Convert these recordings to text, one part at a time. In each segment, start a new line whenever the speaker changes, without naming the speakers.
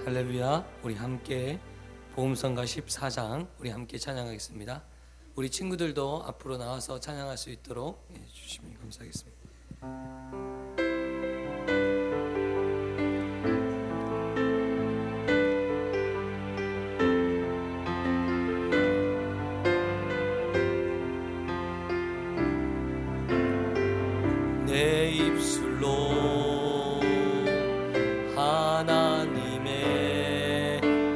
할렐루야. 우리 함께 복음성가 14장 우리 함께 찬양하겠습니다. 우리 친구들도 앞으로 나와서 찬양할 수 있도록 해주시면 감사하겠습니다. 내 입술로 하나님의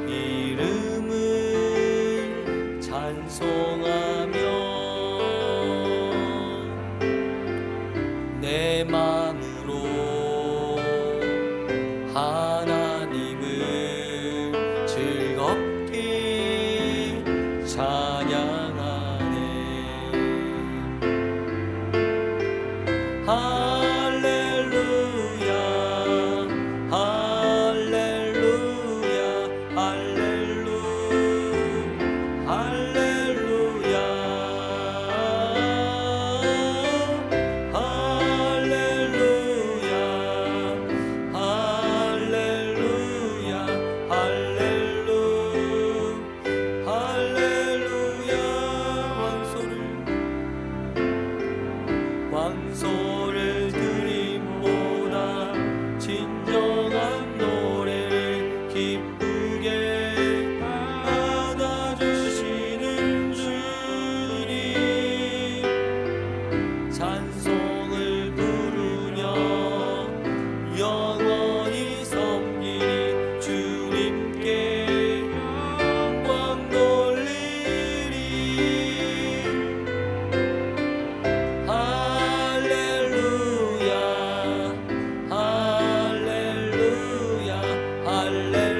이름을 찬송하며 내 마음으로 하나님을 즐겁게 찬양하네. 할렐루야 할렐루야 할렐루야 할렐루야 할렐루야 할렐루야 할렐루야 왕소를 드림보다 진정한 노래를 기쁘게 받아주시는 주님, 찬송을 부르며 영원히 섬기리. 주님께 영광 돌리리. 할렐루야 할렐루야 할렐루야 할렐루야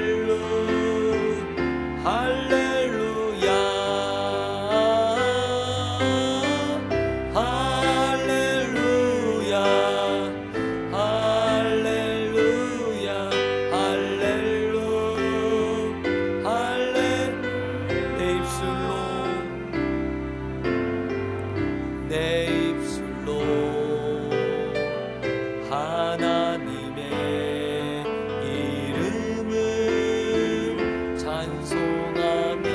할렐루야 할렐루야 내 입술로 하나님의 이름을 찬송하며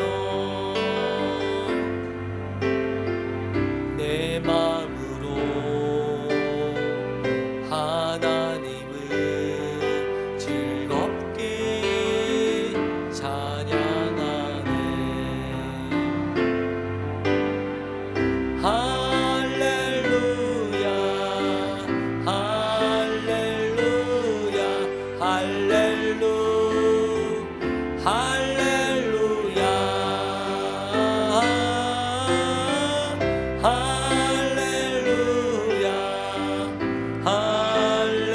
내 마음으로 하나님을 즐겁게 찬양하네. 할렐루야 할렐루야 할렐루야 할렐루야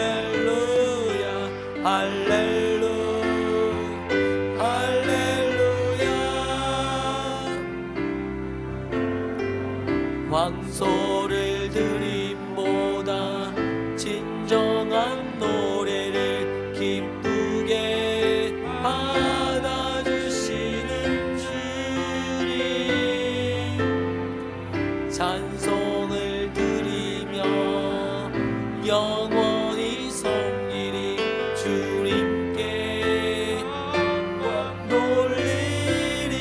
할렐루야 할렐루야 할렐루야. 왕소를 드림보다 진정한 노래를 기쁘게 받아주시는 주님, 찬송을 드리며 영원히 섬기리. 주님께 영광 돌리리.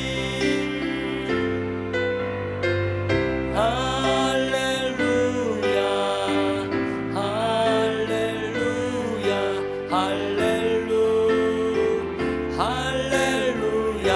할렐루야 할렐루야 할렐루야 할렐루야 할렐루야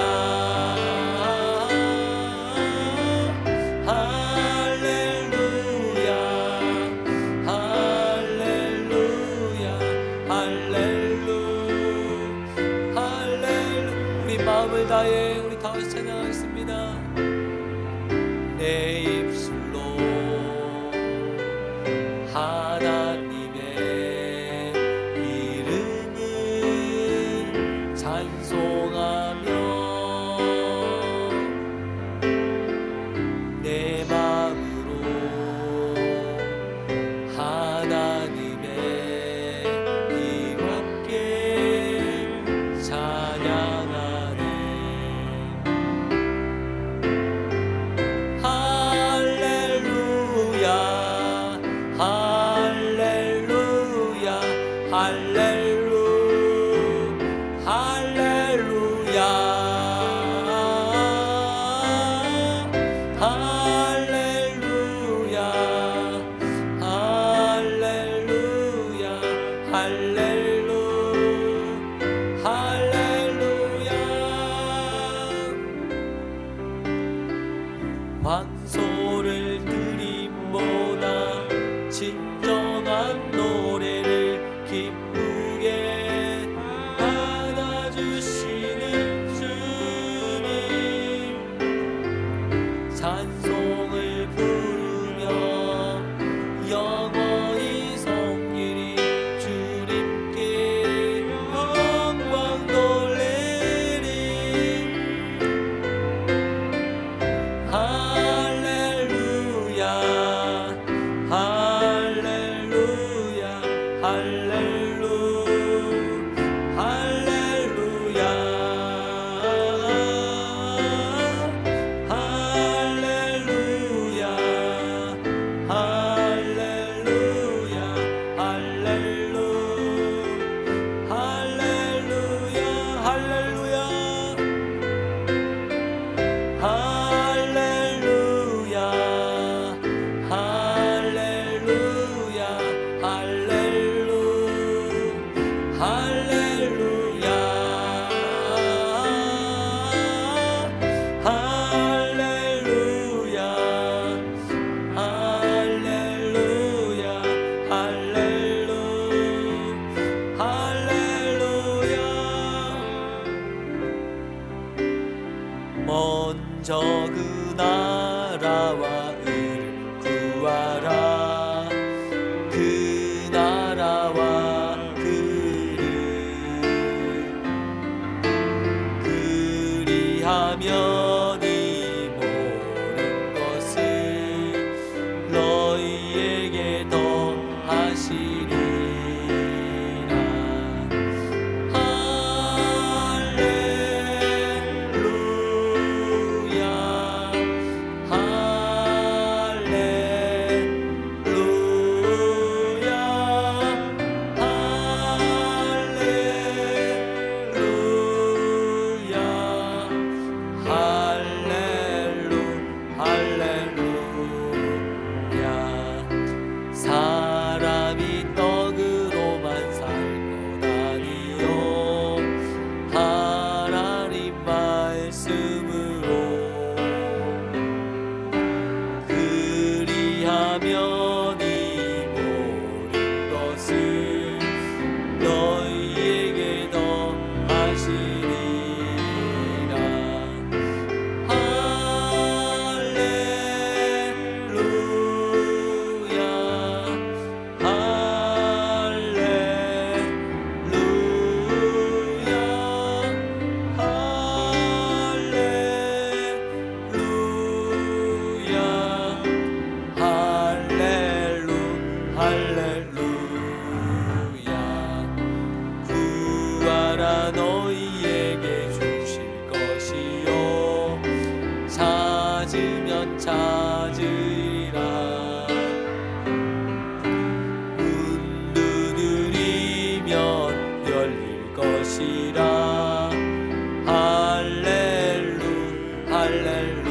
구하라 그 나라와 그리하면 이 모든 것을 너희에게 더하시리라. 사람이 떡으로만 살고 다니요 하나님 말씀으로 그리하면 이 모든 것을 너희에게 더하시리라. 구하라 너희에게 주실 것이요 찾으면 찾으리라. 문 두드리면 열릴 것이라. 할렐루야 할렐루야.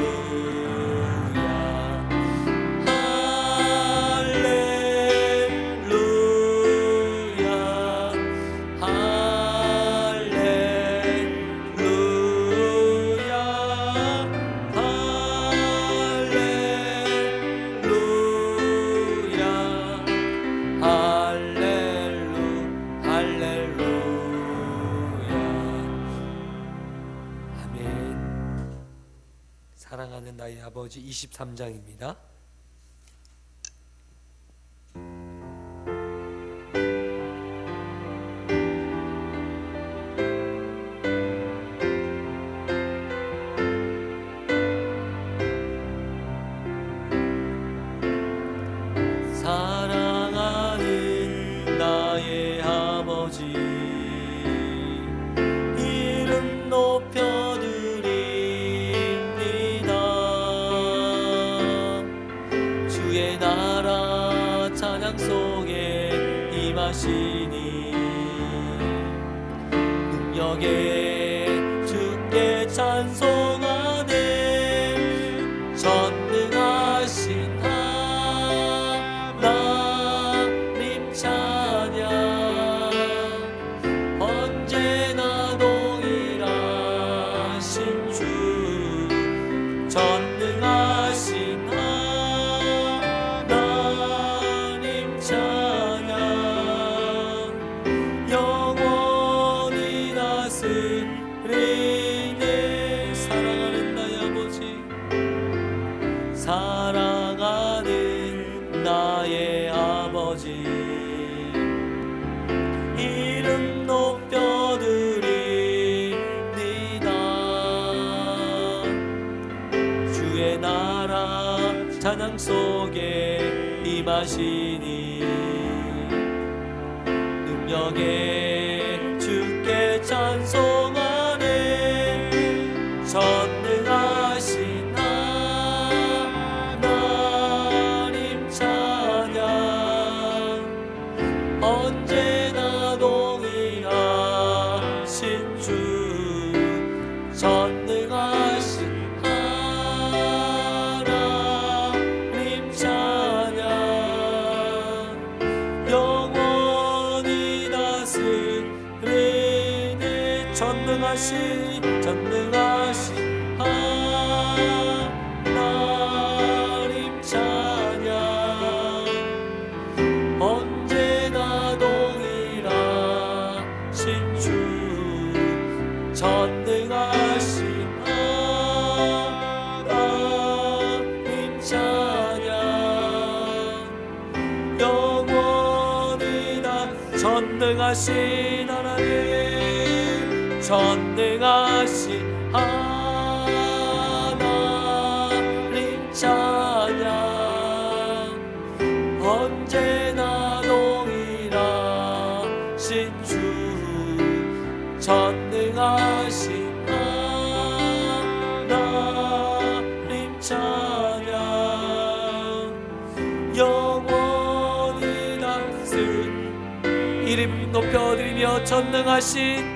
사랑하는 나의 아버지 23장입니다. 사랑하는 나의 아버지 이름 높여드립니다. 주의 나라 찬양 속에 임하시니 능력에 주께 찬송하네. 전능하신 하나님 찬양 언제나 동일하신 주. 전능하신 하나님 찬양 영원히 다스리네. 사랑하는 나의 아버지 사랑하는 나의 아버지 이름 높여드립니다. 주의 나라 찬양 속에 임하시니 능력에 주께 찬송하네. 전능하신 하나님 찬양 언제나 동일하신 주. 전능하신 하나님 찬양 영원히 다스리네. 전능하신 하나님 찬양 언제나 동일하신 주. 전능하신 하나님 찬양 전능하신 하나님, 전능하신 하나님 찬양, 언제나 동일하신 주, 전능하신 하나님 찬양, 영원히 다스린 이름 높여드리며 전능하신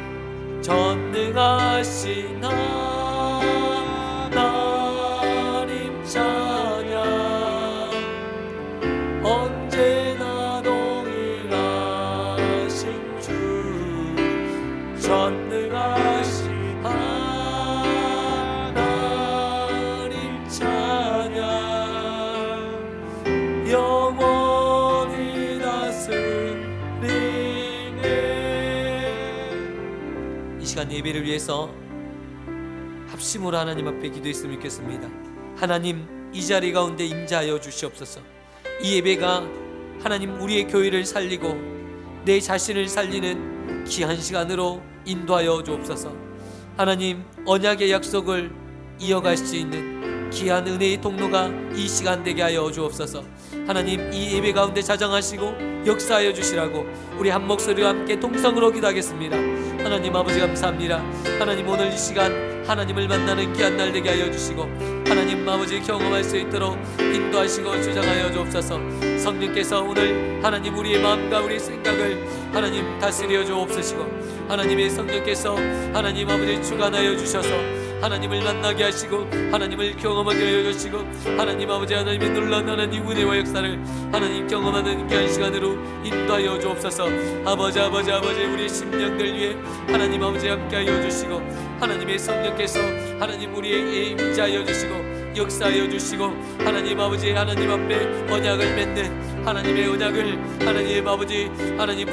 하나님 찬양, 언제나 동일하신 주, 전능하신 하나님 찬양, 영원히 다스리네. 이 시간 예배를 위해서 합심으로 하나님 앞에 기도했으면 좋겠습니다. 하나님, 이 자리 가운데 임재하여 주시옵소서. 이 예배가 하나님 우리의 교회를 살리고 내 자신을 살리는 귀한 시간으로 인도하여 주옵소서. 하나님, 언약의 약속을 이어갈 수 있는 귀한 은혜의 통로가 이 시간 되게 하여 주옵소서. 하나님, 이 예배 가운데 자정하시고 역사하여 주시라고 우리 한 목소리와 함께 동성으로 기도하겠습니다. 하나님 아버지 감사합니다. 하나님, 오늘 이 시간 하나님을 만나는 귀한 날 되게 하여 주시고 하나님 아버지 경험할 수 있도록 인도하시고 주장하여 주옵소서. 성령께서 오늘 하나님 우리의 마음과 우리의 생각을 하나님 다스려 주옵소시고 하나님의 성령께서 하나님 아버지 주관하여 주셔서 하나님을 만나게 하시고 하나님을 경험하게 하여 주시고 하나님 아버지 하나님의 놀라운 하나님 은혜와 역사를 하나님 경험하는 귀한 시간으로 인도하여 주옵소서. 아버지 우리의 심령들 위해 하나님 아버지 함께하여 주시고 하나님의 성령께서 하나님 우리에게 임재하여 주시고 역사하여 주시고 하나님 아버지 하나님 앞에 언약을 맺는 하나님의 언약을 하나님 아버지 하나님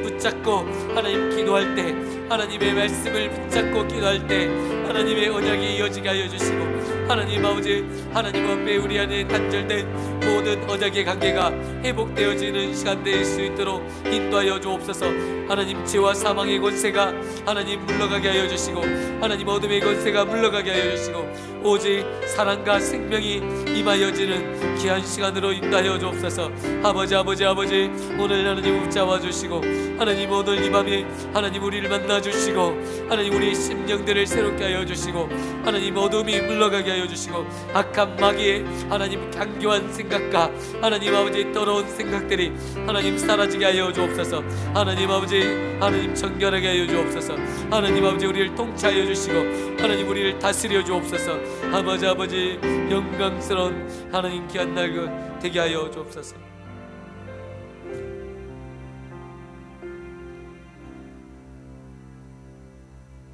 붙잡고 하나님 기도할 때 하나님의 말씀을 붙잡고 기도할 때 하나님의 언약이 이어지게 하여 주시고 하나님 아버지 하나님 앞에 우리 안에 단절된 모든 언약의 관계가 회복되어지는 시간 될 수 있도록 인도하여 주옵소서. 하나님, 죄와 사망의 권세가 하나님 물러가게 하여 주시고 하나님 어둠의 권세가 물러가게 하여 주시고 오직 사랑과 생명이 임하여지는 귀한 시간으로 인도하여 주옵소서. 아버지 오늘 하나님 붙잡아 주시고 하나님 오늘 이 밤에 하나님 우리를 만나 주시고 하나님 우리의 심령들을 새롭게 하여 주시고 하나님 어둠이 물러가게 하여 주시고 악한 마귀의 하나님 강교한 생각과 하나님 아버지 더러운 생각들이 하나님 사라지게 하여 주옵소서. 하나님 아버지 하나님 정결하게 하여 주옵소서. 하나님 아버지 우리를 통치하여 주시고 하나님 우리를 다스려 주옵소서. 아버지 영광스러운 하나님 귀한 날 되게 하여 주옵소서.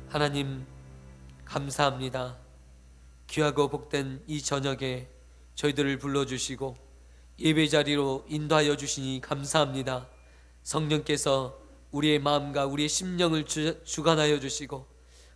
하나님 감사합니다. 귀하고 복된 이 저녁에 저희들을 불러주시고 예배 자리로 인도하여 주시니 감사합니다. 성령께서 우리의 마음과 우리의 심령을 주관하여 주시고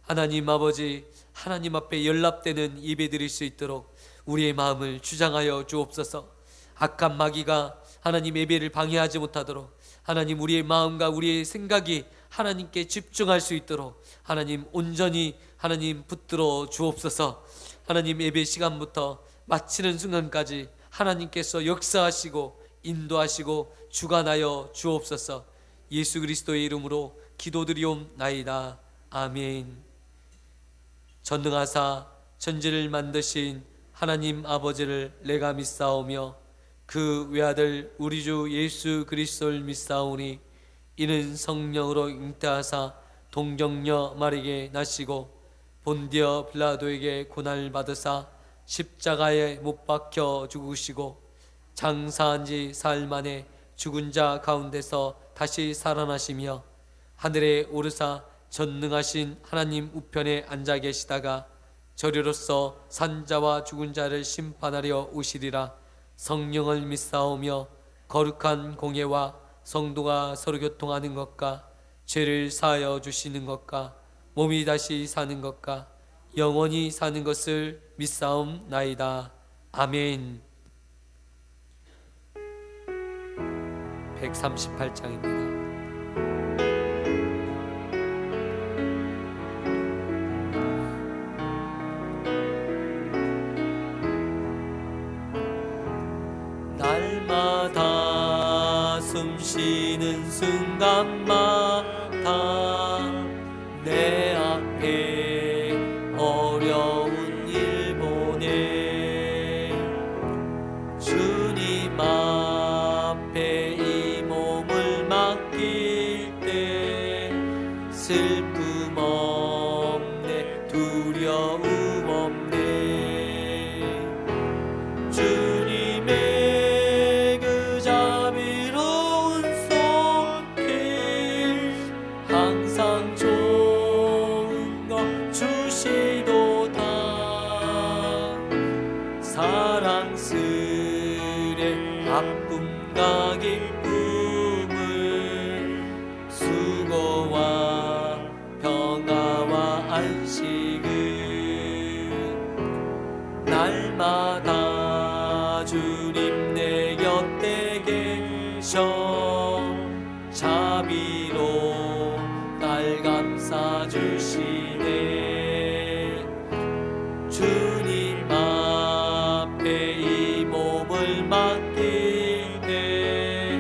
하나님 아버지 하나님 앞에 연락되는 예배 드릴 수 있도록 우리의 마음을 주장하여 주옵소서. 악한 마귀가 하나님 예배를 방해하지 못하도록 하나님 우리의 마음과 우리의 생각이 하나님께 집중할 수 있도록 하나님 온전히 하나님 붙들어 주옵소서. 하나님 예배 시간부터 마치는 순간까지 하나님께서 역사하시고 인도하시고 주관하여 주옵소서. 예수 그리스도의 이름으로 기도드리옵나이다. 아멘. 전능하사 천지를 만드신 하나님 아버지를 내가 믿사오며 그 외아들 우리 주 예수 그리스도를 믿사오니 이는 성령으로 잉태하사 동정녀 마리에게 나시고 본디어 빌라도에게 고난을 받으사 십자가에 못 박혀 죽으시고 장사한 지 사흘 만에 죽은 자 가운데서 다시 살아나시며 하늘에 오르사 전능하신 하나님 우편에 앉아 계시다가 저리로서 산자와 죽은 자를 심판하려 오시리라. 성령을 믿사오며 거룩한 공예와 성도가 서로 교통하는 것과 죄를 사하여 주시는 것과 몸이 다시 사는 것과 영원히 사는 것을 믿사옵나이다. 아멘. 138장입니다. 날마다 숨쉬는 순간마다 내 앞에 어려운 일 보내 주님 앞에 이 몸을 맡길 때 슬픔 없네 두려움 없네 주님의 그 자비로운 손길 항상 좋은 것 주시도다 사랑스레 아픔과 기쁨을 수고와 평화와 안식을 날마다 주님 내 곁에 계셔 자비로 날 감싸주시네 주님 앞에 이 몸을 맡길 때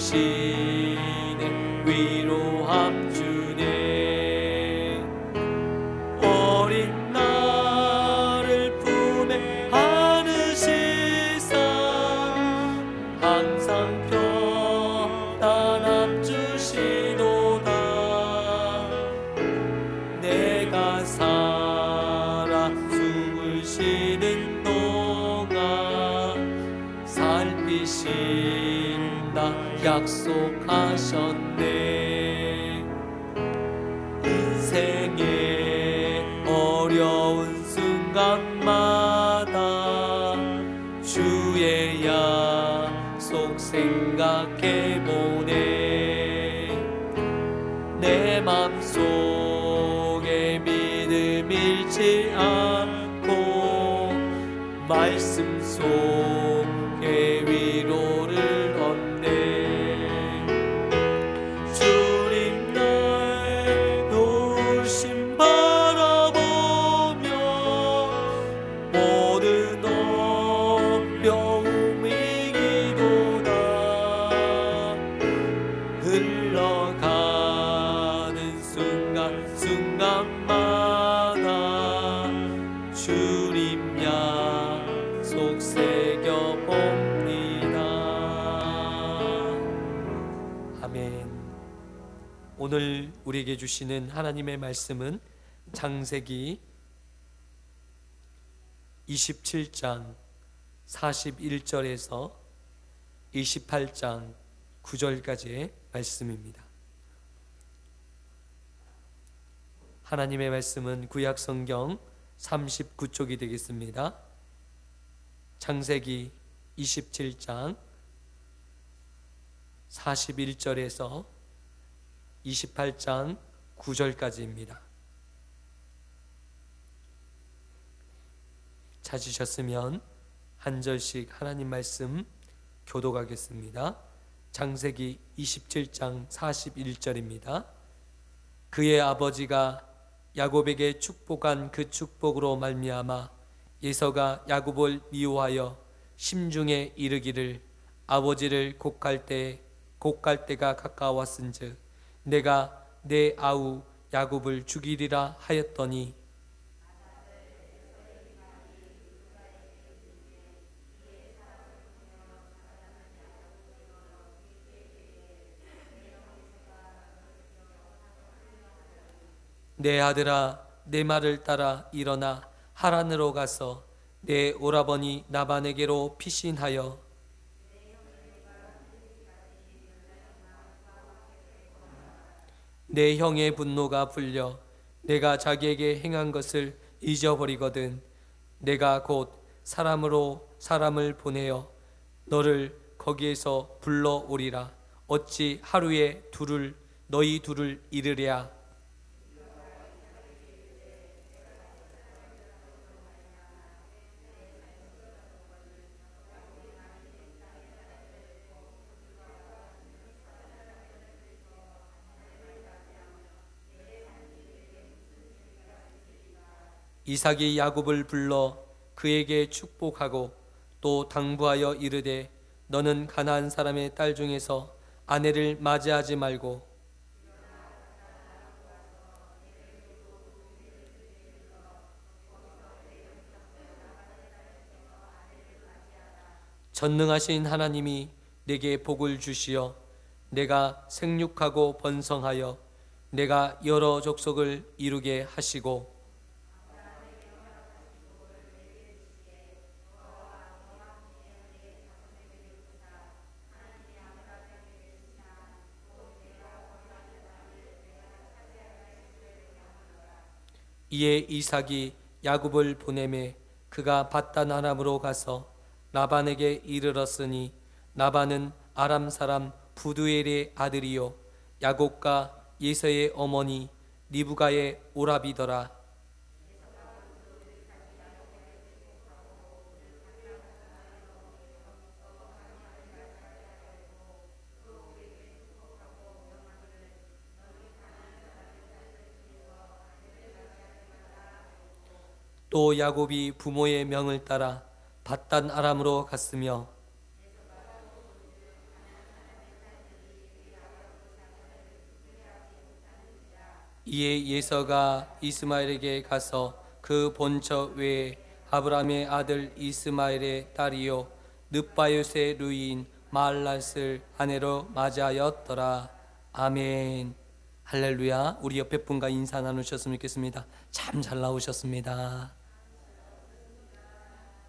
힘주시네 위로함 주네 어린 나를 품에 안으시사 항상 평안함 주시도다 내가 살아 숨을 쉬는 동안 살피신다 약속하셨네 인생의 어려운 순간마다 주의 약속 생각해보네 내 맘속에 믿음 잃지 않고 말씀 속에 위로를 얻네 주님 나의 노심 바라보며 모든 어려움 이기도다 흘러가는 순간순간마다 주님 약속 새겨봅니다. 아멘. 오늘 우리에게 주시는 하나님의 말씀은 창세기 27장 41절에서 28장 9절까지의 말씀입니다. 하나님의 말씀은 구약 성경 39쪽이 되겠습니다. 창세기 27장 41절에서 28장 9절까지입니다. 찾으셨으면 한 절씩 하나님 말씀 교독하겠습니다. 창세기 27장 41절입니다. 그의 아버지가 야곱에게 축복한 그 축복으로 말미암아 에서가 야곱을 미워하여 심중에 이르기를 아버지를 곡할 때가 가까웠은즉 내가 내 아우 야곱을 죽이리라 하였더니 내 아들아 내 말을 따라 일어나 하란으로 가서 내 오라버니 나반에게로 피신하여 내 형의 분노가 풀려 내가 자기에게 행한 것을 잊어버리거든 내가 곧 사람으로 사람을 보내어 너를 거기에서 불러오리라 어찌 하루에 너희 둘을 이르랴 이삭이 야곱을 불러 그에게 축복하고 또 당부하여 이르되 너는 가나안 사람의 딸 중에서 아내를 맞이하지 말고 전능하신 하나님이 내게 복을 주시어 내가 생육하고 번성하여 내가 여러 족속을 이루게 하시고 이에 이삭이 야곱을 보내매 그가 밧단 아람으로 가서 라반에게 이르렀으니 라반은 아람 사람 부두엘의 아들이요 야곱과 예서의 어머니 리브가의 오라비더라. 또 야곱이 부모의 명을 따라 밧단 아람으로 갔으며 이에 예서가 이스마엘에게 가서 그 본처 외에 아브라함의 아들 이스마엘의 딸이요 느바요스의 루이인 마알랏을 아내로 맞이하였더라. 아멘. 할렐루야. 우리 옆에 분과 인사 나누셨으면 좋겠습니다. 참 잘 나오셨습니다.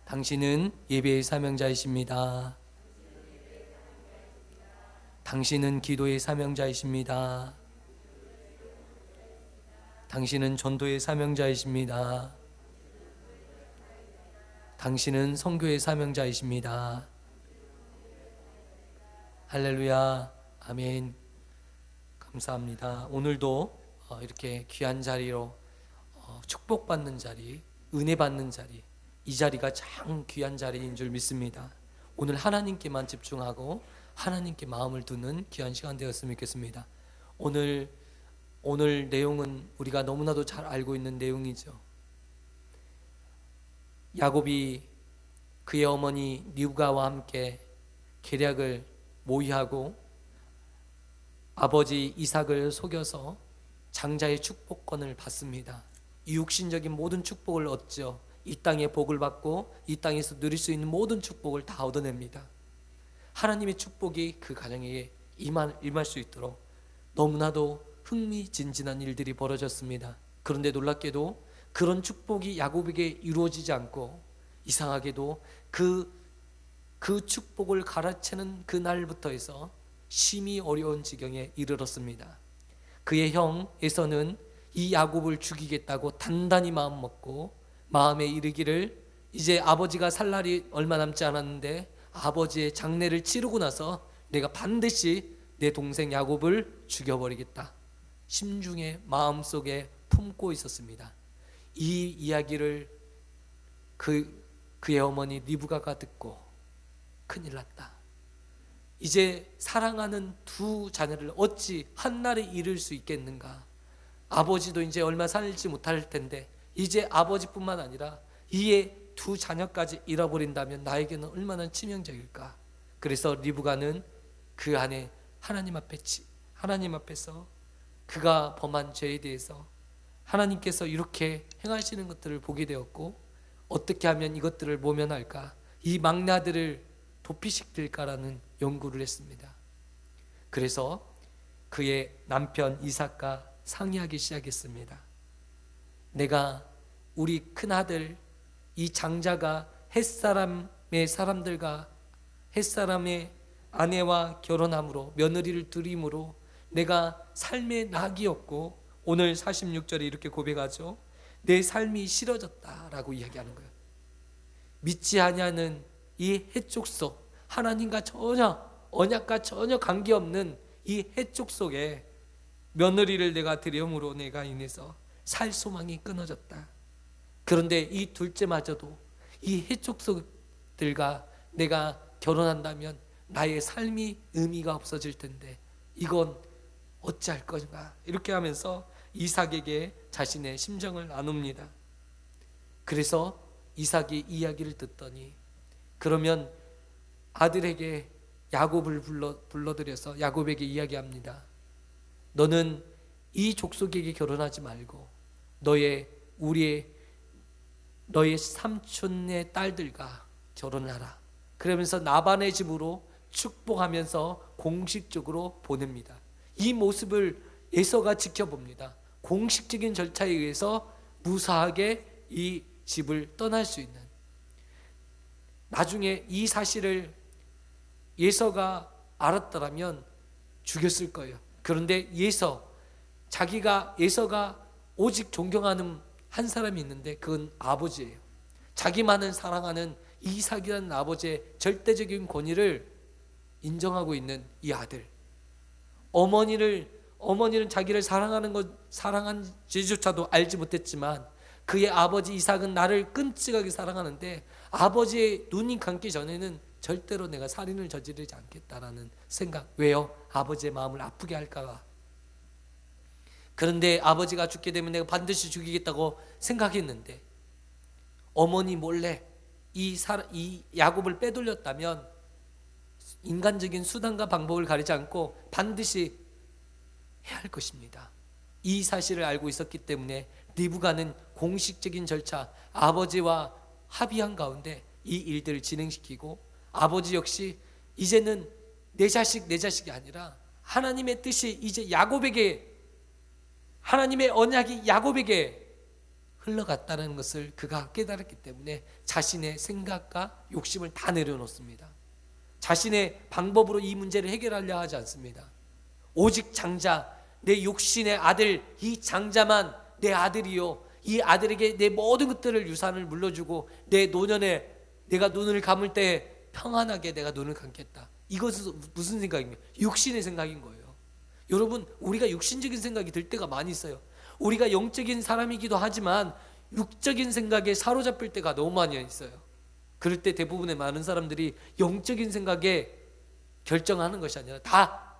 당신은 예배의 사명자이십니다. 당신은 기도의 사명자이십니다. 당신은 전도의 사명자이십니다. 당신은 선교의 사명자이십니다. 할렐루야. 아멘. 감사합니다. 오늘도 이렇게 귀한 자리로 축복받는 자리, 은혜 받는 자리, 이 자리가 참 귀한 자리인 줄 믿습니다. 오늘 하나님께만 집중하고 하나님께 마음을 두는 귀한 시간 되었으면 좋겠습니다. 오늘 내용은 우리가 너무나도 잘 알고 있는 내용이죠. 야곱이 그의 어머니 리브가와 함께 계략을 모의하고 아버지 이삭을 속여서 장자의 축복권을 받습니다. 이 육신적인 모든 축복을 얻죠. 이 땅의 복을 받고 이 땅에서 누릴 수 있는 모든 축복을 다 얻어냅니다. 하나님의 축복이 그 가정에 임할 수 있도록 너무나도 흥미진진한 일들이 벌어졌습니다. 그런데 놀랍게도 그런 축복이 야곱에게 이루어지지 않고 이상하게도 그 축복을 갈아채는 그날부터 해서 심히 어려운 지경에 이르렀습니다. 그의 형 에서는 이 야곱을 죽이겠다고 단단히 마음먹고 마음에 이르기를 이제 아버지가 살 날이 얼마 남지 않았는데 아버지의 장례를 치르고 나서 내가 반드시 내 동생 야곱을 죽여버리겠다. 심중에 마음속에 품고 있었습니다. 이 이야기를 그의 어머니 리브가가 듣고 큰일 났다. 이제 사랑하는 두 자녀를 어찌 한날에 잃을 수 있겠는가. 아버지도 이제 얼마 살지 못할 텐데 이제 아버지뿐만 아니라 이의 두 자녀까지 잃어버린다면 나에게는 얼마나 치명적일까. 그래서 리브가는 그 안에 하나님 앞에서 그가 범한 죄에 대해서 하나님께서 이렇게 행하시는 것들을 보게 되었고 어떻게 하면 이것들을 모면할까, 이 막내 아들을 도피시킬까라는 연구를 했습니다. 그래서 그의 남편 이삭과 상의하기 시작했습니다. 내가 우리 큰아들 이 장자가 햇사람의 사람들과 햇사람의 아내와 결혼함으로 며느리를 들임으로 내가 삶의 낙이었고 오늘 46절에 이렇게 고백하죠. 내 삶이 싫어졌다라고 이야기하는 거예요. 믿지 아니하는 이 해쪽 속, 하나님과 전혀 언약과 전혀 관계없는 이 해쪽 속에 며느리를 내가 들여므로 내가 인해서 살 소망이 끊어졌다. 그런데 이 둘째마저도 이 해쪽 속들과 내가 결혼한다면 나의 삶이 의미가 없어질 텐데 이건 어찌할 것인가. 이렇게 하면서 이삭에게 자신의 심정을 나눕니다. 그래서 이삭이 이야기를 듣더니 그러면 아들에게 야곱을 불러들여서 야곱에게 이야기합니다. 너는 이 족속에게 결혼하지 말고 너의 삼촌의 딸들과 결혼하라. 그러면서 나반의 집으로 축복하면서 공식적으로 보냅니다. 이 모습을 에서가 지켜봅니다. 공식적인 절차에 의해서 무사하게 이 집을 떠날 수 있는. 나중에 이 사실을 에서가 알았더라면 죽였을 거예요. 그런데 에서가 오직 존경하는 한 사람이 있는데 그건 아버지예요. 자기만을 사랑하는 이삭이라는 아버지의 절대적인 권위를 인정하고 있는 이 아들. 어머니는 자기를 사랑한지조차도 알지 못했지만 그의 아버지 이삭은 나를 끔찍하게 사랑하는데 아버지의 눈이 감기 전에는 절대로 내가 살인을 저지르지 않겠다라는 생각. 왜요? 아버지의 마음을 아프게 할까 봐. 그런데 아버지가 죽게 되면 내가 반드시 죽이겠다고 생각했는데 어머니 몰래 이 야곱을 빼돌렸다면 인간적인 수단과 방법을 가리지 않고 반드시 해야 할 것입니다. 이 사실을 알고 있었기 때문에 리브가는 공식적인 절차, 아버지와 합의한 가운데 이 일들을 진행시키고 아버지 역시 이제는 내 자식이 아니라 하나님의 뜻이 이제 하나님의 언약이 야곱에게 흘러갔다는 것을 그가 깨달았기 때문에 자신의 생각과 욕심을 다 내려놓습니다. 자신의 방법으로 이 문제를 해결하려 하지 않습니다. 오직 장자, 내 육신의 아들, 이 장자만 내 아들이요, 이 아들에게 내 모든 것들을 유산을 물려주고 내 노년에 내가 눈을 감을 때 평안하게 내가 눈을 감겠다. 이것은 무슨 생각입니까? 육신의 생각인 거예요. 여러분, 우리가 육신적인 생각이 들 때가 많이 있어요. 우리가 영적인 사람이기도 하지만 육적인 생각에 사로잡힐 때가 너무 많이 있어요. 그럴 때 대부분의 많은 사람들이 영적인 생각에 결정하는 것이 아니라 다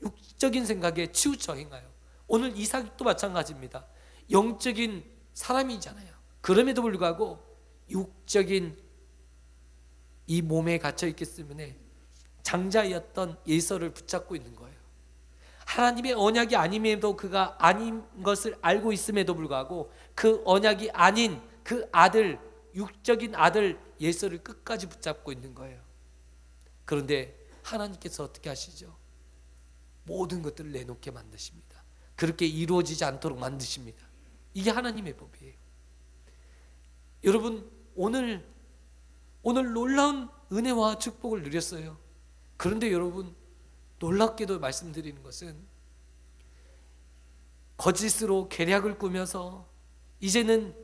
육적인 생각에 치우쳐 행해요. 오늘 이삭도 마찬가지입니다. 영적인 사람이잖아요. 그럼에도 불구하고 육적인 이 몸에 갇혀 있기 때문에 장자였던 에서를 붙잡고 있는 거예요. 하나님의 언약이 아님에도 그가 아닌 것을 알고 있음에도 불구하고 그 언약이 아닌 그 아들, 육적인 아들 에서를 끝까지 붙잡고 있는 거예요. 그런데 하나님께서 어떻게 하시죠? 모든 것들을 내놓게 만드십니다. 그렇게 이루어지지 않도록 만드십니다. 이게 하나님의 법이에요. 여러분, 오늘 놀라운 은혜와 축복을 누렸어요. 그런데 여러분, 놀랍게도 말씀드리는 것은 거짓으로 계략을 꾸며서 이제는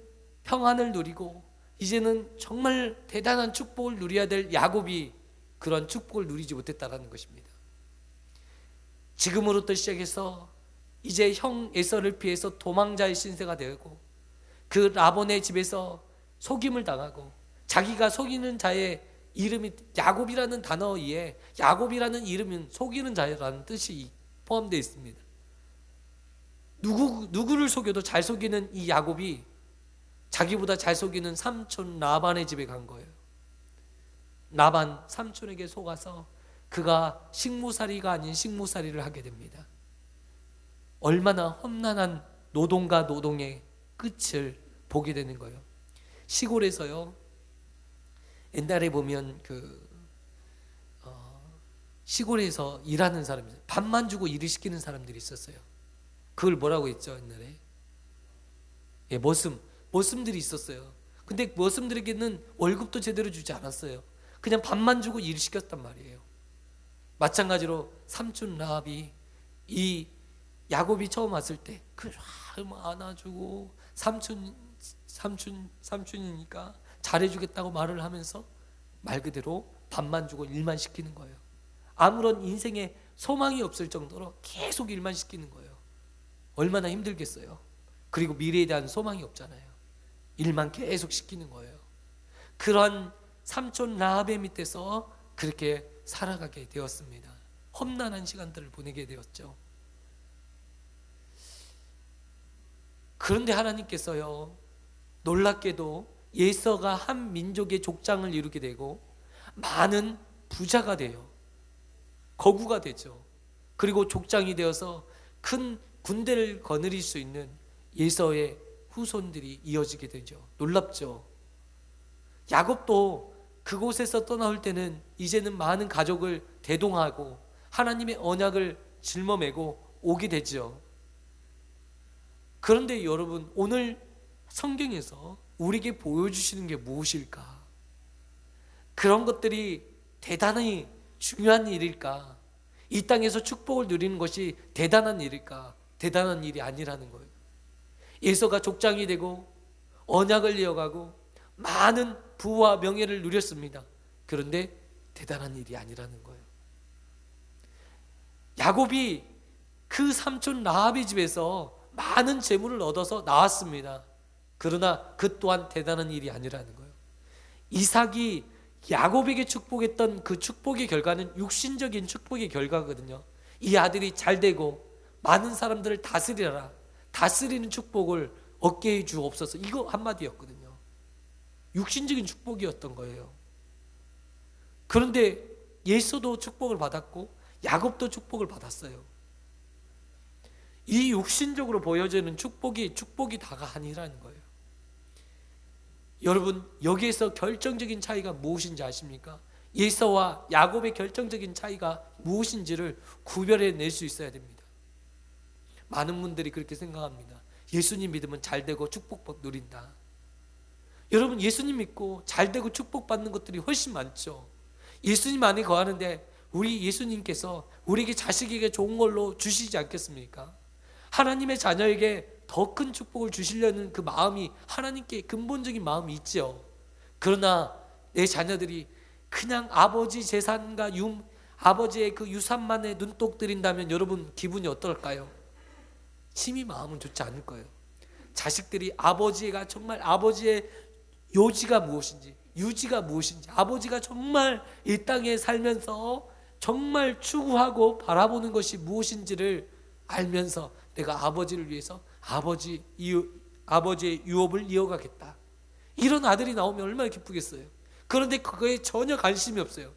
평안을 누리고 이제는 정말 대단한 축복을 누려야 될 야곱이 그런 축복을 누리지 못했다라는 것입니다. 지금으로부터 시작해서 이제 형 에서를 피해서 도망자의 신세가 되고 그 라본의 집에서 속임을 당하고 자기가 속이는 자의 이름이 야곱이라는 단어에 야곱이라는 이름은 속이는 자라는 뜻이 포함되어 있습니다. 누구를 속여도 잘 속이는 이 야곱이 자기보다 잘 속이는 삼촌 라반의 집에 간 거예요. 라반 삼촌에게 속아서 그가 식모살이가 아닌 식모살이를 하게 됩니다. 얼마나 험난한 노동과 노동의 끝을 보게 되는 거예요. 시골에서요, 옛날에 보면 시골에서 일하는 사람이 밥만 주고 일을 시키는 사람들이 있었어요. 그걸 뭐라고 했죠, 옛날에? 예, 머슴들이 있었어요. 근데 머슴들에게는 월급도 제대로 주지 않았어요. 그냥 밥만 주고 일을 시켰단 말이에요. 마찬가지로 삼촌 라합이 이 야곱이 처음 왔을 때 안아주고 삼촌이니까 잘해주겠다고 말을 하면서 말 그대로 밥만 주고 일만 시키는 거예요. 아무런 인생에 소망이 없을 정도로 계속 일만 시키는 거예요. 얼마나 힘들겠어요. 그리고 미래에 대한 소망이 없잖아요. 일만 계속 시키는 거예요. 그런 삼촌 라합의 밑에서 그렇게 살아가게 되었습니다. 험난한 시간들을 보내게 되었죠. 그런데 하나님께서요, 놀랍게도 에서가 한 민족의 족장을 이루게 되고 많은 부자가 돼요. 거구가 되죠. 그리고 족장이 되어서 큰 군대를 거느릴 수 있는 예서의 후손들이 이어지게 되죠. 놀랍죠. 야곱도 그곳에서 떠나올 때는 이제는 많은 가족을 대동하고 하나님의 언약을 짊어매고 오게 되죠. 그런데 여러분, 오늘 성경에서 우리에게 보여주시는 게 무엇일까? 그런 것들이 대단히 중요한 일일까? 이 땅에서 축복을 누리는 것이 대단한 일일까? 대단한 일이 아니라는 거예요. 예서가 족장이 되고 언약을 이어가고 많은 부와 명예를 누렸습니다. 그런데 대단한 일이 아니라는 거예요. 야곱이 그 삼촌 라합의 집에서 많은 재물을 얻어서 나왔습니다. 그러나 그 또한 대단한 일이 아니라는 거예요. 이삭이 야곱에게 축복했던 그 축복의 결과는 육신적인 축복의 결과거든요. 이 아들이 잘 되고 많은 사람들을 다스리라, 다스리는 축복을 얻게 해 주옵소서, 이거 한마디였거든요. 육신적인 축복이었던 거예요. 그런데 예서도 축복을 받았고 야곱도 축복을 받았어요. 이 육신적으로 보여지는 축복이 다가 아니라는 거예요. 여러분, 여기에서 결정적인 차이가 무엇인지 아십니까? 예서와 야곱의 결정적인 차이가 무엇인지를 구별해낼 수 있어야 됩니다. 많은 분들이 그렇게 생각합니다. 예수님 믿으면 잘 되고 축복 누린다. 여러분, 예수님 믿고 잘 되고 축복받는 것들이 훨씬 많죠. 예수님 안에 거하는데 우리 예수님께서 우리에게 자식에게 좋은 걸로 주시지 않겠습니까? 하나님의 자녀에게 더 큰 축복을 주시려는 그 마음이 하나님께 근본적인 마음이 있죠. 그러나 내 자녀들이 그냥 아버지 재산과 아버지의 그 유산만에 눈독 들인다면 여러분 기분이 어떨까요? 심히 마음은 좋지 않을 거예요. 자식들이 아버지가 정말 아버지의 요지가 무엇인지, 유지가 무엇인지, 아버지가 정말 이 땅에 살면서 정말 추구하고 바라보는 것이 무엇인지를 알면서 내가 아버지를 위해서 아버지의 유업을 이어가겠다, 이런 아들이 나오면 얼마나 기쁘겠어요. 그런데 그거에 전혀 관심이 없어요.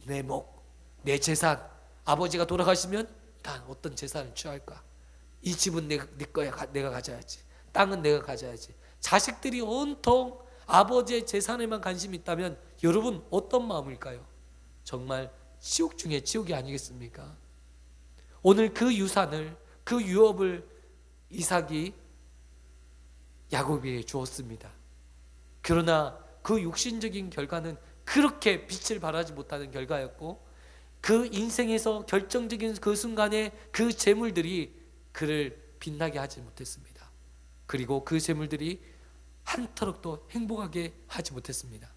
내 목, 내 재산, 아버지가 돌아가시면 난 어떤 재산을 취할까? 이 집은 네 거야, 내가 가져야지. 땅은 내가 가져야지. 자식들이 온통 아버지의 재산에만 관심이 있다면 여러분 어떤 마음일까요? 정말 치욕 중에 치욕이 아니겠습니까? 오늘 그 유산을, 그 유업을 이삭이 야곱에게 주었습니다. 그러나 그 육신적인 결과는 그렇게 빛을 발하지 못하는 결과였고, 그 인생에서 결정적인 그 순간에 그 재물들이 그를 빛나게 하지 못했습니다. 그리고 그 재물들이 한터럭도 행복하게 하지 못했습니다.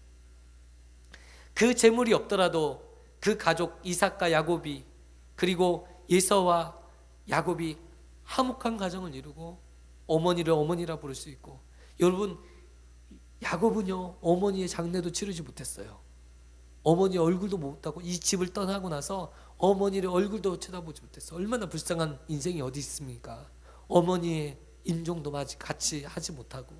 그 재물이 없더라도 그 가족 이삭과 야곱이, 그리고 예서와 야곱이 화목한 가정을 이루고 어머니를 어머니라 부를 수 있고, 여러분 야곱은요 어머니의 장례도 치르지 못했어요. 어머니의 얼굴도 못 보고 이 집을 떠나고 나서 어머니의 얼굴도 쳐다보지 못했어요. 얼마나 불쌍한 인생이 어디 있습니까? 어머니의 임종도 같이 하지 못하고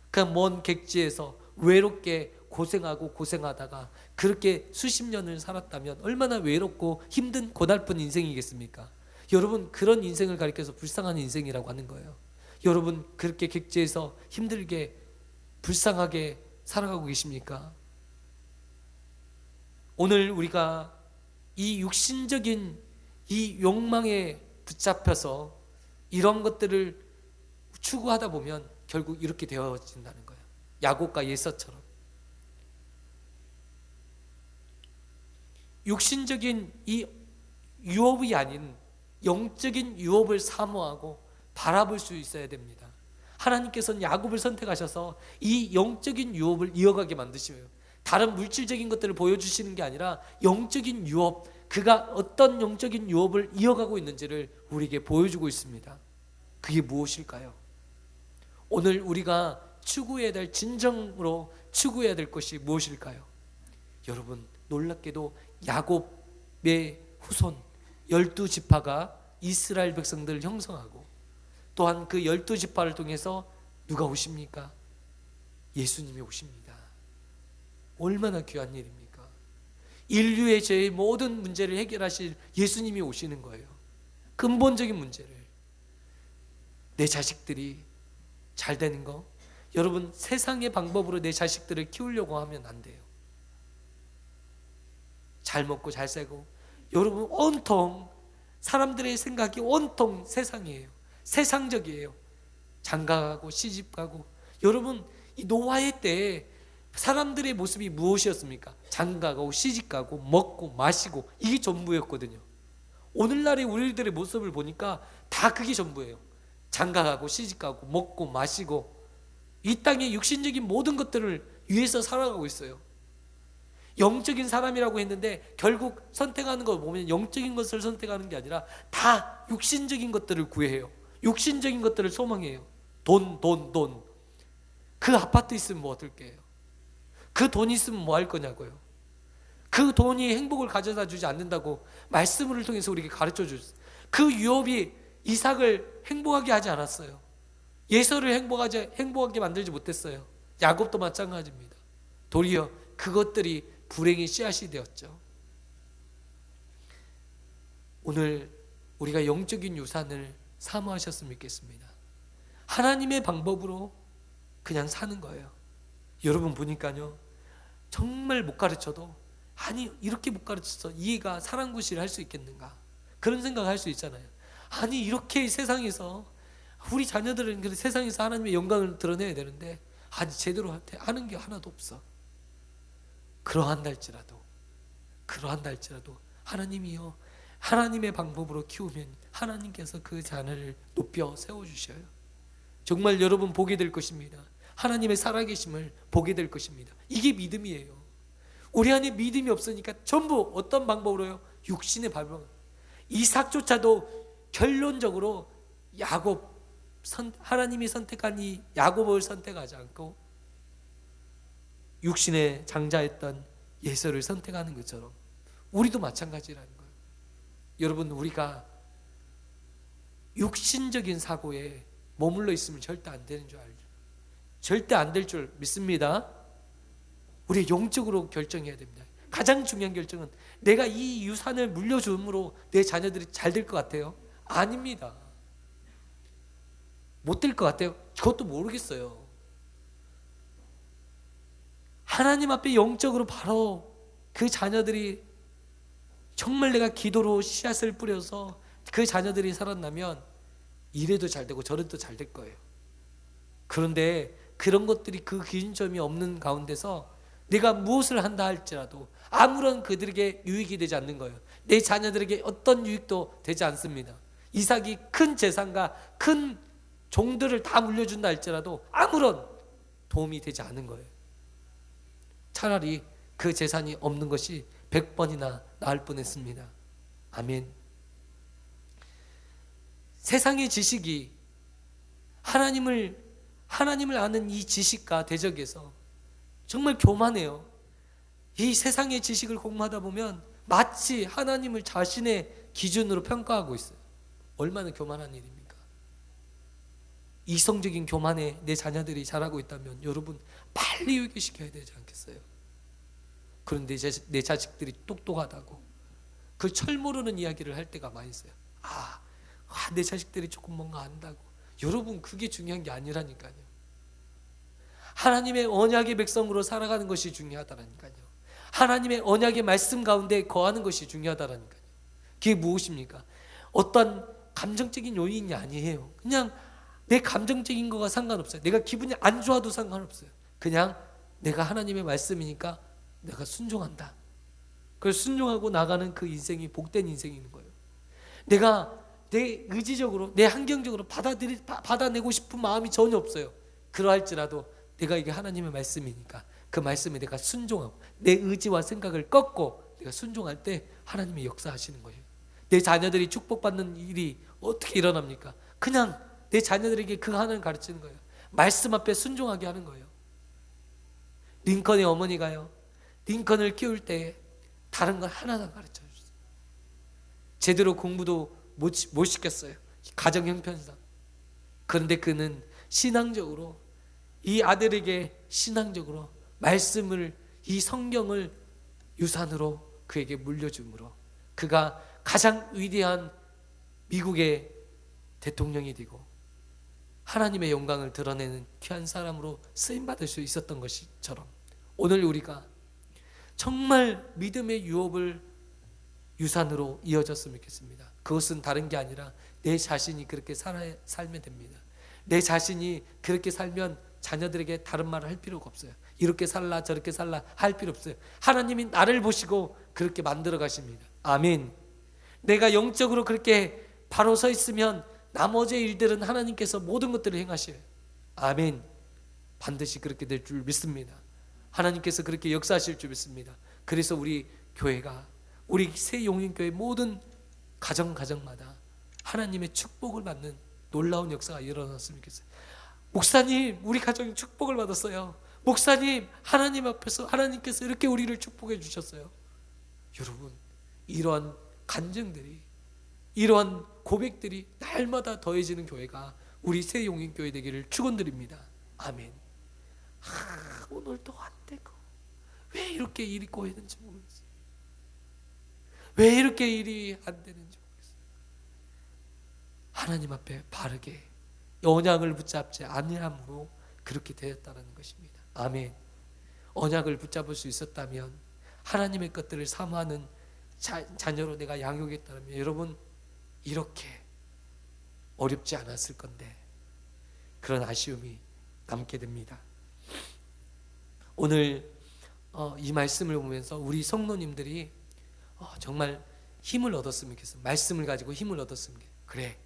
그냥 먼 객지에서 외롭게 고생하다가 그렇게 수십 년을 살았다면 얼마나 외롭고 힘든 고달픈 인생이겠습니까? 여러분, 그런 인생을 가리켜서 불쌍한 인생이라고 하는 거예요. 여러분, 그렇게 객지에서 힘들게 불쌍하게 살아가고 계십니까? 오늘 우리가 이 육신적인 이 욕망에 붙잡혀서 이런 것들을 추구하다 보면 결국 이렇게 되어진다는 거예요. 야곱과 예서처럼 육신적인 이 유업이 아닌 영적인 유업을 사모하고 바라볼 수 있어야 됩니다. 하나님께서는 야곱을 선택하셔서 이 영적인 유업을 이어가게 만드시고요, 다른 물질적인 것들을 보여주시는 게 아니라 영적인 유업, 그가 어떤 영적인 유업을 이어가고 있는지를 우리에게 보여주고 있습니다. 그게 무엇일까요? 오늘 우리가 추구해야 될, 진정으로 추구해야 될 것이 무엇일까요? 여러분, 놀랍게도 야곱의 후손 12지파가 이스라엘 백성들을 형성하고, 또한 그 12지파를 통해서 누가 오십니까? 예수님이 오십니다. 얼마나 귀한 일입니까? 인류의 죄의 모든 문제를 해결하실 예수님이 오시는 거예요. 근본적인 문제를. 내 자식들이 잘 되는 거, 여러분 세상의 방법으로 내 자식들을 키우려고 하면 안 돼요. 잘 먹고 잘 살고, 여러분 온통 사람들의 생각이 온통 세상이에요. 세상적이에요. 장가가고 시집가고. 여러분 이 노아의 때에 사람들의 모습이 무엇이었습니까? 장가가고 시집가고 먹고 마시고, 이게 전부였거든요. 오늘날의 우리들의 모습을 보니까 다 그게 전부예요. 장가가고 시집가고 먹고 마시고, 이 땅의 육신적인 모든 것들을 위해서 살아가고 있어요. 영적인 사람이라고 했는데 결국 선택하는 걸 보면 영적인 것을 선택하는 게 아니라 다 육신적인 것들을 구해요. 육신적인 것들을 소망해요. 돈. 그 아파트 있으면 뭐 어떨게요? 그 돈 있으면 뭐 할 거냐고요. 그 돈이 행복을 가져다 주지 않는다고 말씀을 통해서 우리에게 가르쳐 주셨어요. 그 유업이 이삭을 행복하게 하지 않았어요. 예서를 행복하게 만들지 못했어요. 야곱도 마찬가지입니다. 도리어 그것들이 불행의 씨앗이 되었죠. 오늘 우리가 영적인 유산을 사모하셨으면 좋겠습니다. 하나님의 방법으로 그냥 사는 거예요. 여러분 보니까요, 정말 못 가르쳐도, 아니 이렇게 못 가르쳐서 이 애가 사랑구실을 할 수 있겠는가, 그런 생각할 수 있잖아요. 아니 이렇게 세상에서 우리 자녀들은 세상에서 하나님의 영광을 드러내야 되는데 아니 제대로 하는 게 하나도 없어. 그러한다 할지라도 하나님이요, 하나님의 방법으로 키우면 하나님께서 그 자녀를 높여 세워주셔요. 정말 여러분 보게 될 것입니다. 하나님의 살아계심을 보게 될 것입니다. 이게 믿음이에요. 우리 안에 믿음이 없으니까 전부 어떤 방법으로요? 육신의 방법. 이삭조차도 결론적으로 하나님이 선택한 이 야곱을 선택하지 않고 육신의 장자였던 예서를 선택하는 것처럼 우리도 마찬가지라는 거예요. 여러분, 우리가 육신적인 사고에 머물러 있으면 절대 안 되는 줄 알죠? 절대 안 될 줄 믿습니다. 우리 영적으로 결정해야 됩니다. 가장 중요한 결정은 내가 이 유산을 물려줌으로 내 자녀들이 잘 될 것 같아요? 아닙니다. 못 될 것 같아요? 그것도 모르겠어요. 하나님 앞에 영적으로 바로 그 자녀들이 정말 내가 기도로 씨앗을 뿌려서 그 자녀들이 살아나면 이래도 잘 되고 저래도 잘 될 거예요. 그런데 그런 것들이 그 기준점이 없는 가운데서 내가 무엇을 한다 할지라도 아무런 그들에게 유익이 되지 않는 거예요. 내 자녀들에게 어떤 유익도 되지 않습니다. 이삭이 큰 재산과 큰 종들을 다 물려준다 할지라도 아무런 도움이 되지 않은 거예요. 차라리 그 재산이 없는 것이 100번이나 나을 뻔했습니다. 아멘. 세상의 지식이 하나님을 아는 이 지식과 대적에서 정말 교만해요. 이 세상의 지식을 공부하다 보면 마치 하나님을 자신의 기준으로 평가하고 있어요. 얼마나 교만한 일입니까? 이성적인 교만에 내 자녀들이 자라고 있다면 여러분 빨리 유기시켜야 되지 않겠어요? 그런데 내 자식들이 똑똑하다고 그 철모르는 이야기를 할 때가 많이 있어요. 내 자식들이 조금 뭔가 안다고. 여러분 그게 중요한 게 아니라니까요. 하나님의 언약의 백성으로 살아가는 것이 중요하다라니까요. 하나님의 언약의 말씀 가운데 거하는 것이 중요하다라니까요. 그게 무엇입니까? 어떤 감정적인 요인이 아니에요. 그냥 내 감정적인 거가 상관없어요. 내가 기분이 안 좋아도 상관없어요. 그냥 내가 하나님의 말씀이니까 내가 순종한다. 그걸 순종하고 나가는 그 인생이 복된 인생인 거예요. 내가 내 의지적으로 내 환경적으로 받아내고 싶은 마음이 전혀 없어요. 그러할지라도 내가 이게 하나님의 말씀이니까 그 말씀에 내가 순종하고 내 의지와 생각을 꺾고 내가 순종할 때 하나님이 역사하시는 거예요. 내 자녀들이 축복받는 일이 어떻게 일어납니까? 그냥 내 자녀들에게 그 하나를 가르치는 거예요. 말씀 앞에 순종하게 하는 거예요. 링컨의 어머니가요, 링컨을 키울 때 다른 걸 하나도 안 가르쳐 줬어요. 제대로 공부도 못 시켰어요. 가정 형편상. 그런데 그는 신앙적으로 이 아들에게 신앙적으로 말씀을, 이 성경을 유산으로 그에게 물려줌으로 그가 가장 위대한 미국의 대통령이 되고 하나님의 영광을 드러내는 귀한 사람으로 쓰임받을 수 있었던 것처럼 오늘 우리가 정말 믿음의 유업을 유산으로 이어졌으면 좋겠습니다. 그것은 다른 게 아니라 내 자신이 그렇게 살면 됩니다. 내 자신이 그렇게 살면 자녀들에게 다른 말을 할 필요가 없어요. 이렇게 살라 저렇게 살라 할 필요 없어요. 하나님이 나를 보시고 그렇게 만들어 가십니다. 아멘. 내가 영적으로 그렇게 바로 서 있으면 나머지 일들은 하나님께서 모든 것들을 행하셔요. 아멘. 반드시 그렇게 될 줄 믿습니다. 하나님께서 그렇게 역사하실 줄 믿습니다. 그래서 우리 교회가 우리 새용인교회 모든 가정마다 하나님의 축복을 받는 놀라운 역사가 일어났으면 좋겠어요. 목사님, 우리 가정이 축복을 받았어요. 목사님, 하나님 앞에서 하나님께서 이렇게 우리를 축복해 주셨어요. 여러분, 이러한 간증들이, 이러한 고백들이 날마다 더해지는 교회가 우리 새용인교회 되기를 축원드립니다. 아멘. 오늘도 안 되고 왜 이렇게 일이 꼬이는지 모르겠어요. 왜 이렇게 일이 안 되는지 모르겠어요. 하나님 앞에 바르게 언약을 붙잡지 아니함으로 그렇게 되었다는 것입니다. 아멘. 언약을 붙잡을 수 있었다면, 하나님의 것들을 사모하는 자녀로 내가 양육했다면 여러분 이렇게 어렵지 않았을 건데 그런 아쉬움이 남게 됩니다. 오늘 이 말씀을 보면서 우리 성도님들이 정말 힘을 얻었으면 좋겠어요. 말씀을 가지고 힘을 얻었으면 좋겠어요. 그래,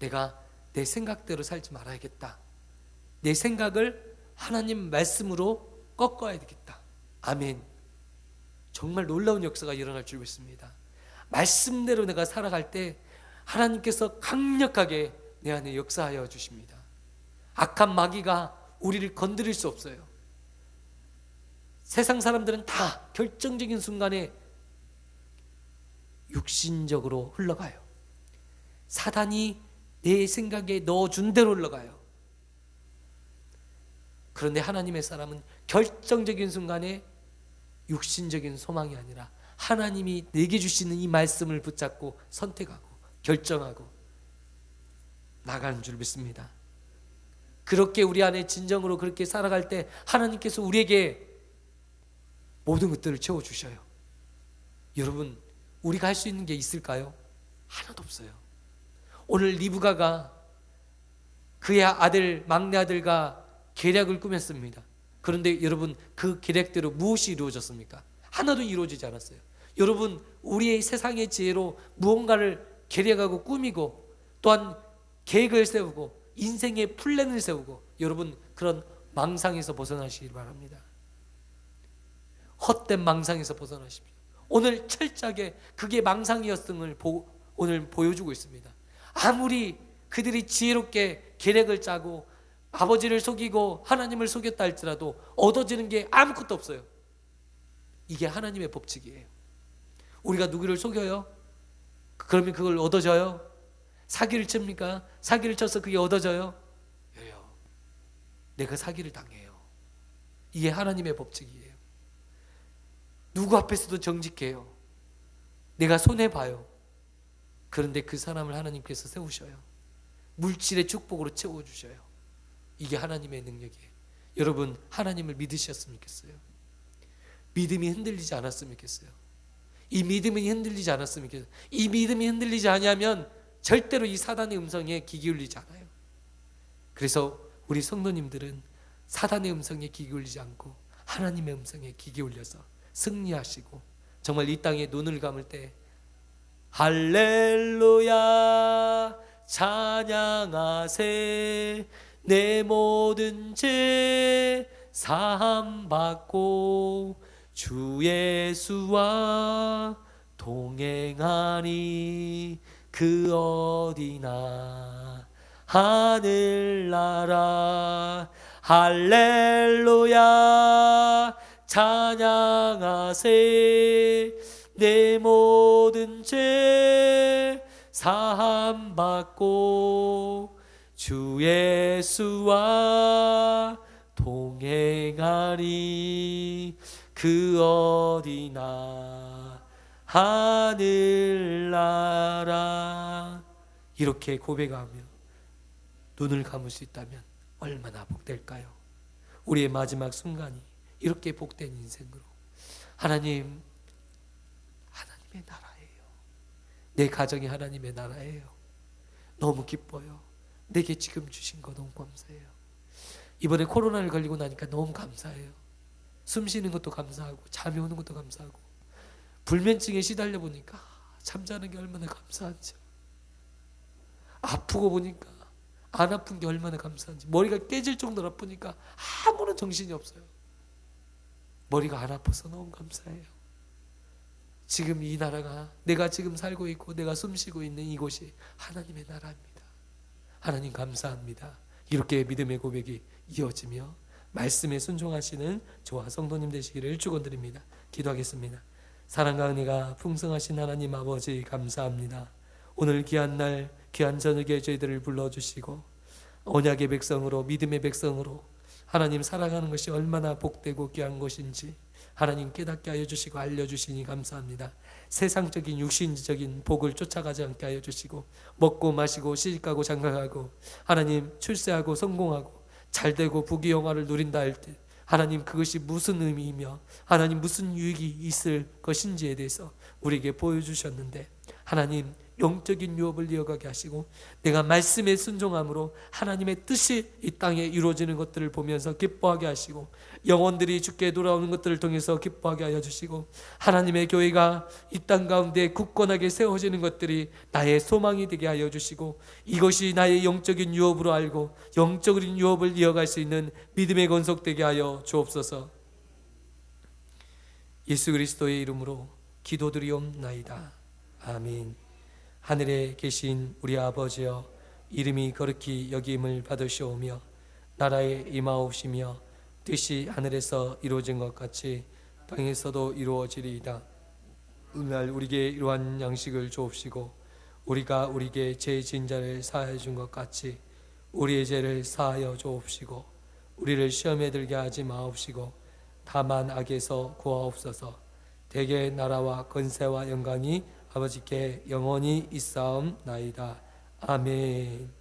내가 내 생각대로 살지 말아야겠다. 내 생각을 하나님 말씀으로 꺾어야 되겠다. 아멘. 정말 놀라운 역사가 일어날 줄 믿습니다. 말씀대로 내가 살아갈 때 하나님께서 강력하게 내 안에 역사하여 주십니다. 악한 마귀가 우리를 건드릴 수 없어요. 세상 사람들은 다 결정적인 순간에 육신적으로 흘러가요. 사단이 내 생각에 넣어준 대로 흘러가요. 그런데 하나님의 사람은 결정적인 순간에 육신적인 소망이 아니라 하나님이 내게 주시는 이 말씀을 붙잡고 선택하고 결정하고 나가는 줄 믿습니다. 그렇게 우리 안에 진정으로 그렇게 살아갈 때 하나님께서 우리에게 모든 것들을 채워주셔요. 여러분, 우리가 할 수 있는 게 있을까요? 하나도 없어요. 오늘 리브가가 그의 아들, 막내 아들과 계략을 꾸몄습니다. 그런데 여러분, 그 계략대로 무엇이 이루어졌습니까? 하나도 이루어지지 않았어요. 여러분, 우리의 세상의 지혜로 무언가를 계략하고 꾸미고 또한 계획을 세우고 인생의 플랜을 세우고 여러분, 그런 망상에서 벗어나시길 바랍니다. 헛된 망상에서 벗어나십시오. 오늘 철저하게 그게 망상이었음을 오늘 보여주고 있습니다. 아무리 그들이 지혜롭게 계략을 짜고 아버지를 속이고 하나님을 속였다 할지라도 얻어지는 게 아무것도 없어요. 이게 하나님의 법칙이에요. 우리가 누구를 속여요? 그러면 그걸 얻어져요? 사기를 칩니까? 사기를 쳐서 그게 얻어져요? 왜요? 내가 사기를 당해요. 이게 하나님의 법칙이에요. 누구 앞에서도 정직해요. 내가 손해봐요. 그런데 그 사람을 하나님께서 세우셔요. 물질의 축복으로 채워주셔요. 이게 하나님의 능력이에요. 여러분, 하나님을 믿으셨으면 좋겠어요. 믿음이 흔들리지 않았으면 좋겠어요. 이 믿음이 흔들리지 않았으면 좋겠어요. 이 믿음이 흔들리지 않으면 절대로 이 사단의 음성에 귀 기울이지 않아요. 그래서 우리 성도님들은 사단의 음성에 귀 기울이지 않고 하나님의 음성에 귀 기울여서 승리하시고 정말 이 땅에 눈을 감을 때 할렐루야 찬양하세 내 모든 죄 사함받고 주 예수와 동행하니 그 어디나 하늘나라 할렐루야 찬양하세 내 모든 죄 사함받고 주 예수와 동행하리 그 어디나 하늘나라. 이렇게 고백하며 눈을 감을 수 있다면 얼마나 복될까요? 우리의 마지막 순간이 이렇게 복된 인생으로 하나님의 나라예요. 내 가정이 하나님의 나라예요. 너무 기뻐요. 내게 지금 주신 거 너무 감사해요. 이번에 코로나를 걸리고 나니까 너무 감사해요. 숨 쉬는 것도 감사하고 잠이 오는 것도 감사하고 불면증에 시달려 보니까 잠자는 게 얼마나 감사한지, 아프고 보니까 안 아픈 게 얼마나 감사한지, 머리가 깨질 정도로 아프니까 아무런 정신이 없어요. 머리가 안 아파서 너무 감사해요. 지금 이 나라가, 내가 지금 살고 있고 내가 숨 쉬고 있는 이곳이 하나님의 나라입니다. 하나님 감사합니다. 이렇게 믿음의 고백이 이어지며 말씀에 순종하시는 저와 성도님 되시기를 축원드립니다. 기도하겠습니다. 사랑과 은혜가 풍성하신 하나님 아버지 감사합니다. 오늘 귀한 날 귀한 저녁에 저희들을 불러주시고 언약의 백성으로, 믿음의 백성으로 하나님 살아가는 것이 얼마나 복되고 귀한 것인지 하나님 깨닫게 하여 주시고 알려주시니 감사합니다. 세상적인 육신적인 복을 쫓아가지 않게 하여 주시고 먹고 마시고 시집가고 장가가고 하나님 출세하고 성공하고 잘되고 부귀영화를 누린다 할 때 하나님 그것이 무슨 의미이며 하나님 무슨 유익이 있을 것인지에 대해서 우리에게 보여주셨는데 하나님 영적인 유업을 이어가게 하시고 내가 말씀에 순종함으로 하나님의 뜻이 이 땅에 이루어지는 것들을 보면서 기뻐하게 하시고 영혼들이 주께 돌아오는 것들을 통해서 기뻐하게 하여 주시고 하나님의 교회가 이 땅 가운데 굳건하게 세워지는 것들이 나의 소망이 되게 하여 주시고 이것이 나의 영적인 유업으로 알고 영적인 유업을 이어갈 수 있는 믿음의 건속되게 하여 주옵소서. 예수 그리스도의 이름으로 기도드리옵나이다. 아멘. 하늘에 계신 우리 아버지여, 이름이 거룩히 여김을 받으시오며 나라에 임하옵시며 뜻이 하늘에서 이루어진 것 같이 땅에서도 이루어지리이다. 오늘 우리에게 이러한 양식을 주옵시고 우리가 우리에게 죄 지은 자를 사하여 준 것 같이 우리의 죄를 사하여 주옵시고 우리를 시험에 들게 하지 마옵시고 다만 악에서 구하옵소서. 대개 나라와 권세와 영광이 아버지께 영원히 있사옵나이다. 아멘.